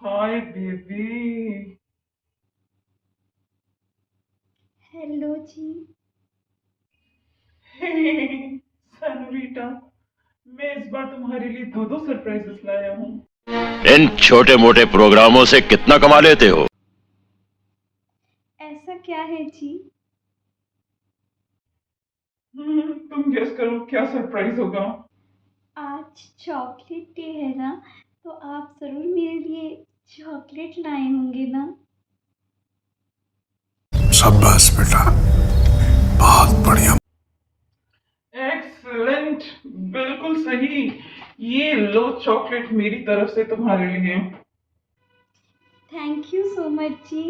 Hi baby. Hello जी। सनोरिटा, मैं इस बार तुम्हारे लिए दो दो सरप्राइजेस लाया हूँ। इन छोटे मोटे प्रोग्रामों से कितना कमा लेते हो? ऐसा क्या है जी? तुम गेस करो क्या सरप्राइज होगा। आज चॉकलेट डे है ना, तो आप ज़रूर मेरे लिए चॉकलेट लाए होंगे ना। शाबाश बेटा, बहुत बढ़िया। एक्सलेंट, बिल्कुल सही। ये लो चॉकलेट मेरी तरफ से तुम्हारे लिए। थैंक यू सो मच जी।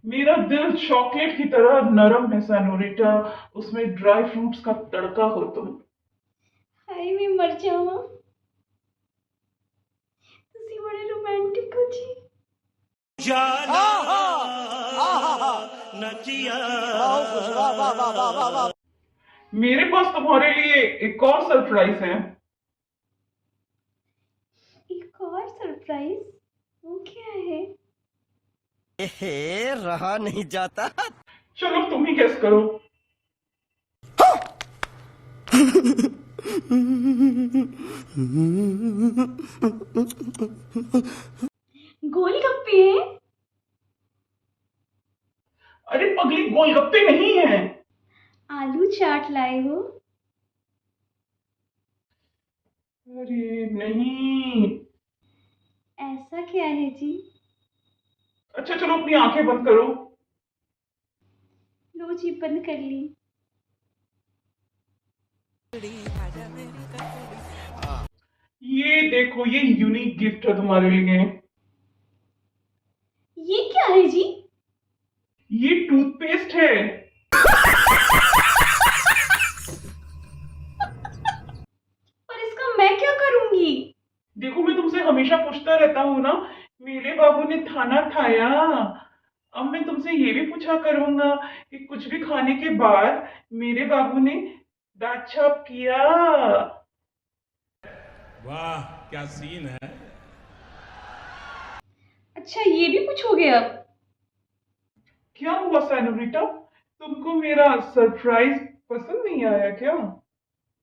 मेरा दिल चॉकलेट की तरह नरम है सनोरिटा, उसमें ड्राई फ्रूट्स का तड़का हो तुम। हाय मैं मर जावा। तुसी बड़े रोमांटिक हो जी। मेरे पास तुम्हारे लिए एक और सरप्राइज है। एक और सरप्राइज? वो क्या है? रहा नहीं जाता। चलो तुम ही गेस करो। गोलगप्पे हैं? अरे पगली, गोलगप्पे नहीं है। आलू चाट लाए हो? अरे नहीं। ऐसा क्या है जी? अच्छा चलो अपनी आंखें बंद करो। लो जी, बंद कर ली। ये देखो, ये यूनिक गिफ्ट है तुम्हारे लिए। ये क्या है जी? ये टूथपेस्ट है। और इसका मैं क्या करूंगी? देखो, मैं तुमसे हमेशा पूछता रहता हूँ ना, मेरे बाबू ने खाना खाया। अब मैं तुमसे ये भी पूछा करूंगा कि कुछ भी खाने के बाद मेरे बाबू ने दांत छाप किया। वाह क्या सीन है। अच्छा, ये भी पूछोगे अब? क्या हुआ सैनोरिटा, तुमको मेरा सरप्राइज पसंद नहीं आया क्या?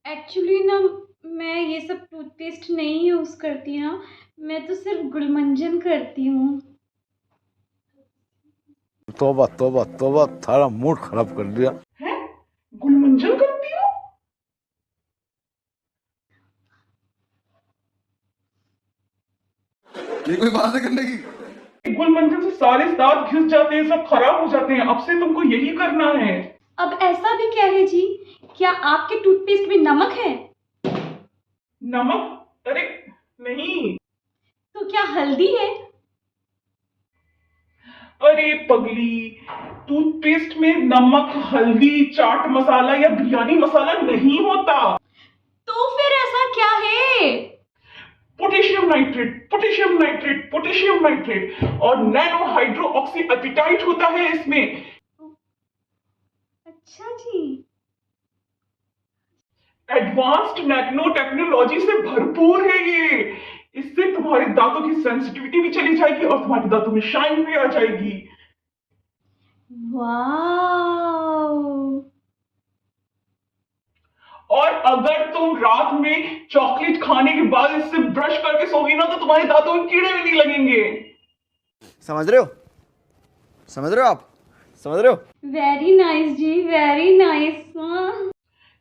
एक्चुअली ना, मैं ये सब टूथपेस्ट नहीं यूज़ करती ना। मैं तो सिर्फ गुलमंजन करती हूँ। तौबा तौबा तौबा, थारा मूड खराब कर दिया। हैं? गुलमंजन करती हो? ये कोई बात है करने की? गुलमंजन से सारे दांत घिस जाते हैं, सब खराब हो जाते हैं। अब से तुमको यही करना है। अब ऐसा भी क्या है जी? क्या आपके टूथपेस्ट में नमक है? नमक? अरे नहीं। तो क्या हल्दी है? अरे पगली, टूथपेस्ट में नमक, हल्दी, चाट मसाला या बिरयानी मसाला नहीं होता। तो फिर ऐसा क्या है? Potassium nitrate, potassium nitrate, potassium nitrate और नैनो हाइड्रो ऑक्सी एपिटाइट होता है इसमें। अच्छा जी। एडवांस्ड नैनो टेक्नोलॉजी से भरपूर है ये। इससे तुम्हारे दांतों की सेंसिटिविटी भी चली जाएगी और तुम्हारे दांतों में शाइन भी आ जाएगी। वाओ। और अगर तुम रात में चॉकलेट खाने के बाद इससे ब्रश करके सोगी ना, तो तुम्हारे दांतों में कीड़े भी नहीं लगेंगे। समझ रहे हो? समझ रहे हो आप? समझ रहे हो? वेरी नाइस जी, वेरी नाइस। हाँ।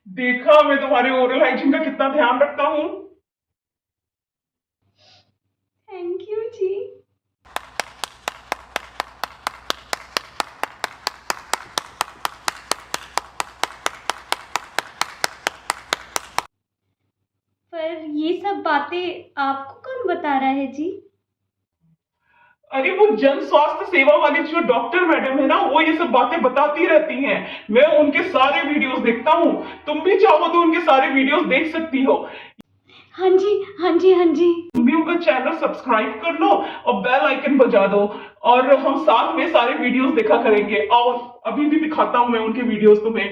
देखा मैं तुम्हारे ओरल हाइजीन का कितना ध्यान रखता हूँ। थैंक यू जी। पर ये सब बातें आपको कौन बता रहा है जी? अरे वो जन स्वास्थ्य सेवा वाली जो डॉक्टर मैडम है ना, वो ये सब बातें बताती रहती हैं। मैं उनके सारे वीडियोस देखता हूँ। तुम भी चाहो तो उनके सारे वीडियोस देख सकती हो। हाँ जी, हाँ जी, हाँ जी। तुम भी उनका चैनल सब्सक्राइब कर लो और बेल आइकन बजा दो, और हम साथ में सारे वीडियोस देखा करेंगे। और अभी भी दिखाता हूँ मैं उनके वीडियोस तुम्हें।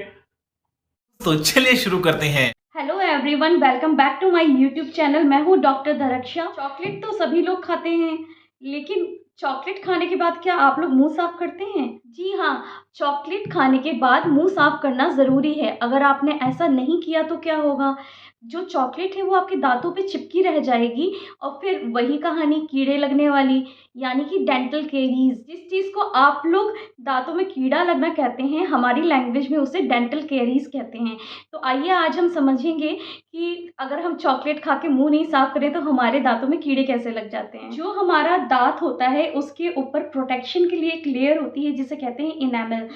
तो चलिए शुरू करते हैं। Hello everyone, welcome back to my YouTube channel. मैं हूँ डॉक्टर दरक्षा। चॉकलेट तो सभी लोग खाते हैं, लेकिन चॉकलेट खाने के बाद क्या आप लोग मुंह साफ करते हैं? जी हाँ, चॉकलेट खाने के बाद मुंह साफ करना ज़रूरी है। अगर आपने ऐसा नहीं किया तो क्या होगा, जो चॉकलेट है वो आपके दांतों पे चिपकी रह जाएगी और फिर वही कहानी कीड़े लगने वाली, यानी कि डेंटल केरीज। जिस चीज़ को आप लोग दांतों में कीड़ा लगना कहते हैं, हमारी लैंग्वेज में उसे डेंटल केरीज कहते हैं। तो आइए आज हम समझेंगे कि अगर हम चॉकलेट खा के मुंह नहीं साफ करें तो हमारे दांतों में कीड़े कैसे लग जाते हैं। जो हमारा दांत होता है उसके ऊपर प्रोटेक्शन के लिए एक लेयर होती है जिसे कहते हैं इनेमल।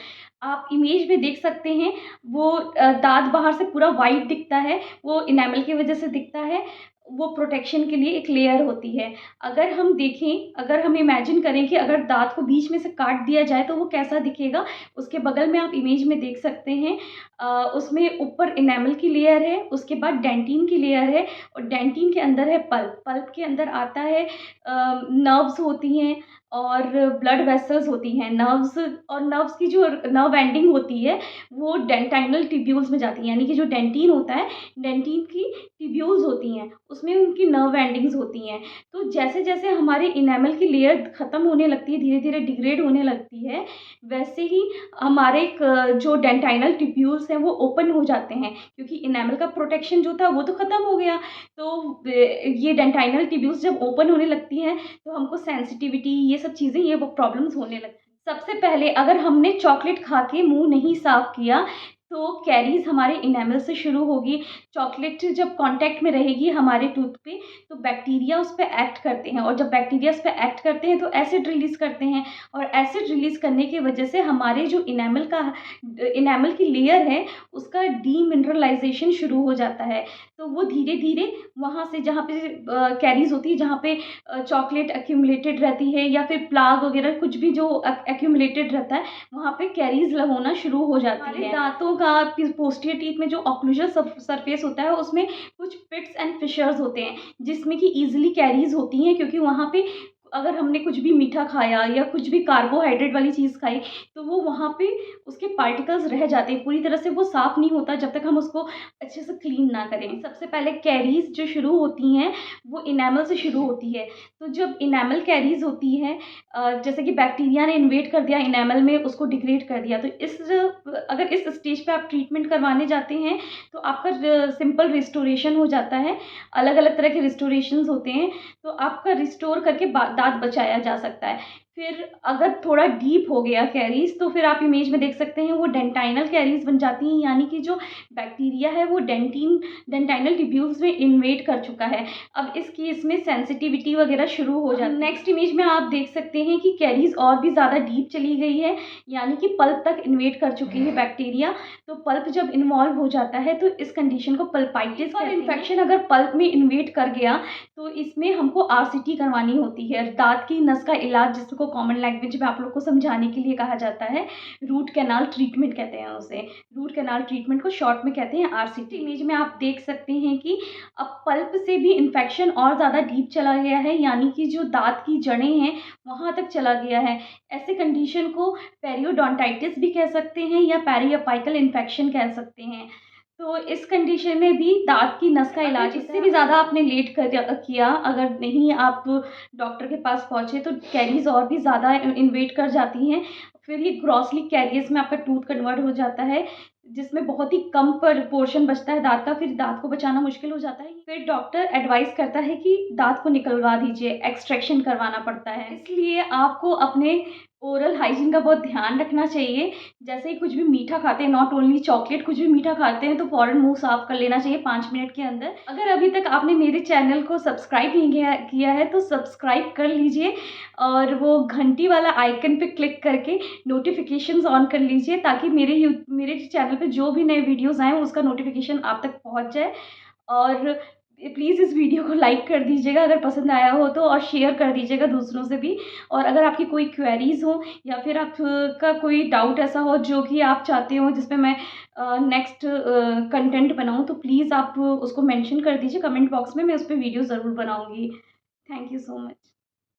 आप इमेज में देख सकते हैं, वो दांत बाहर से पूरा वाइट दिखता है, वो इनेमल की वजह से दिखता है। वो प्रोटेक्शन के लिए एक लेयर होती है। अगर हम देखें, अगर हम इमेजिन करें कि अगर दांत को बीच में से काट दिया जाए तो वो कैसा दिखेगा, उसके बगल में आप इमेज में देख सकते हैं। उसमें ऊपर इनेमल की लेयर है, उसके बाद डेंटिन की लेयर है और डेंटिन के अंदर है पल्प। पल्प के अंदर आता है नर्व्स होती हैं और ब्लड वेसल्स होती हैं। नर्व्स और नर्व्स की जो नर्व एंडिंग होती है वो डेंटाइनल टिब्यूल्स में जाती है, यानी कि जो डेंटिन होता है, डेंटिन की टिब्यूल्स होती हैं, उसमें उनकी नर्व एंडिंग्स होती हैं। तो जैसे जैसे हमारे इनेमल की लेयर ख़त्म होने लगती है, धीरे धीरे डिग्रेड होने लगती है, वैसे ही हमारे जो डेंटाइनल टिब्यूल्स हैं वो ओपन हो जाते हैं, क्योंकि इनेमल का प्रोटेक्शन जो था वो तो ख़त्म हो गया। तो ये डेंटाइनल टिब्यूल्स जब ओपन होने लगती हैं तो हमको सेंसिटिविटी, ये सब चीज़ें, ये वो प्रॉब्लम्स होने लगती हैं। सबसे पहले अगर हमने चॉकलेट खा के मुंह नहीं साफ़ किया तो कैरीज़ हमारे इनेमल से शुरू होगी। चॉकलेट जब कांटेक्ट में रहेगी हमारे टूथ पे तो बैक्टीरिया उस पे एक्ट करते हैं, और जब बैक्टीरिया उस पे एक्ट करते हैं तो एसिड रिलीज़ करते हैं, और एसिड रिलीज़ करने की वजह से हमारे जो इनेमल की लेयर है उसका डीमिनरलाइजेशन शुरू हो जाता है। तो वो धीरे धीरे वहाँ से, जहाँ पे कैरीज़ होती है, जहाँ पे चॉकलेट एक्यूमुलेटेड रहती है या फिर प्लाग वगैरह कुछ भी जो एक्यूमुलेटेड रहता है, वहाँ पे कैरीज़ होना शुरू हो जाती है। दांतों का पोस्टीरियर टीथ में जो ऑक्लूजल सरफेस होता है उसमें कुछ पिट्स एंड फिशर्स होते हैं जिसमें कि ईजिली कैरीज होती हैं, क्योंकि वहाँ पे अगर हमने कुछ भी मीठा खाया या कुछ भी कार्बोहाइड्रेट वाली चीज़ खाई तो वो वहाँ पे उसके पार्टिकल्स रह जाते हैं। पूरी तरह से वो साफ़ नहीं होता जब तक हम उसको अच्छे से क्लीन ना करें। सबसे पहले कैरीज जो शुरू होती हैं वो इनेमल से शुरू होती है। तो जब इनेमल कैरीज होती है, जैसे कि बैक्टीरिया ने इन्वेड कर दिया इनेमल में, उसको डिग्रेड कर दिया, तो अगर इस स्टेज पे आप ट्रीटमेंट करवाने जाते हैं तो आपका सिंपल रिस्टोरेशन हो जाता है। अलग अलग तरह के रिस्टोरेशंस होते हैं, तो आपका रिस्टोर करके दांत बचाया जा सकता है। फिर अगर थोड़ा डीप हो गया कैरीज तो फिर आप इमेज में देख सकते हैं वो डेंटाइनल कैरीज बन जाती हैं, यानी कि जो बैक्टीरिया है वो डेंटाइनल ट्यूब्यूल्स में इन्वेड कर चुका है। अब इस केस में सेंसिटिविटी वगैरह शुरू हो जाती है। नेक्स्ट इमेज में आप देख सकते हैं कि कैरीज और भी ज़्यादा डीप चली गई है, यानी कि पल्प तक इन्वेड कर चुकी है बैक्टीरिया। तो पल्प जब इन्वॉल्व हो जाता है तो इस कंडीशन को पल्पाइटिस और इन्फेक्शन अगर पल्प में इन्वेड कर गया तो इसमें हमको आरसीटी करवानी होती है। दांत की नस का इलाज, जिसको कॉमन लैंग्वेज में आप लोग को समझाने के लिए कहा जाता है, रूट कैनाल ट्रीटमेंट कहते हैं उसे। रूट कैनाल ट्रीटमेंट को शॉर्ट में कहते हैं आरसीटी। इमेज में आप देख सकते हैं कि अब पल्प से भी इन्फेक्शन और ज़्यादा डीप चला गया है, यानी कि जो दांत की जड़ें हैं वहाँ तक चला गया है। ऐसे कंडीशन को पेरियोडोंटाइटिस भी कह सकते हैं या पेरियोपाइकल इन्फेक्शन कह सकते हैं। तो इस कंडीशन में भी दांत की नस का इलाज, इससे भी ज़्यादा आपने लेट किया, अगर नहीं आप डॉक्टर के पास पहुँचे तो कैरीज और भी ज़्यादा इन्वेड कर जाती हैं। फिर ये ग्रॉसली कैरियस में आपका टूथ कन्वर्ट हो जाता है, जिसमें बहुत ही कम पोर्शन बचता है दांत का, फिर दांत को बचाना मुश्किल हो जाता है। फिर डॉक्टर एडवाइस करता है कि दांत को निकलवा दीजिए, एक्सट्रैक्शन करवाना पड़ता है। इसलिए आपको अपने ओरल हाइजीन का बहुत ध्यान रखना चाहिए। जैसे ही कुछ भी मीठा खाते हैं, नॉट ओनली चॉकलेट, कुछ भी मीठा खाते हैं तो फ़ौरन मुंह साफ़ कर लेना चाहिए 5 मिनट के अंदर। अगर अभी तक आपने मेरे चैनल को सब्सक्राइब नहीं किया है तो सब्सक्राइब कर लीजिए और वो घंटी वाला आइकन पे क्लिक करके नोटिफिकेशंस ऑन कर लीजिए, ताकि मेरे चैनल पे जो भी नए वीडियोज़ आएँ उसका नोटिफिकेशन आप तक पहुँच जाए। और प्लीज़ इस वीडियो को लाइक कर दीजिएगा अगर पसंद आया हो तो, और शेयर कर दीजिएगा दूसरों से भी। और अगर आपकी कोई क्वेरीज़ हो या फिर आपका कोई डाउट ऐसा हो जो कि आप चाहते हो जिस पे मैं नेक्स्ट कंटेंट बनाऊँ, तो प्लीज़ आप उसको मेंशन कर दीजिए कमेंट बॉक्स में, मैं उस पर वीडियो ज़रूर बनाऊँगी। Thank you so much.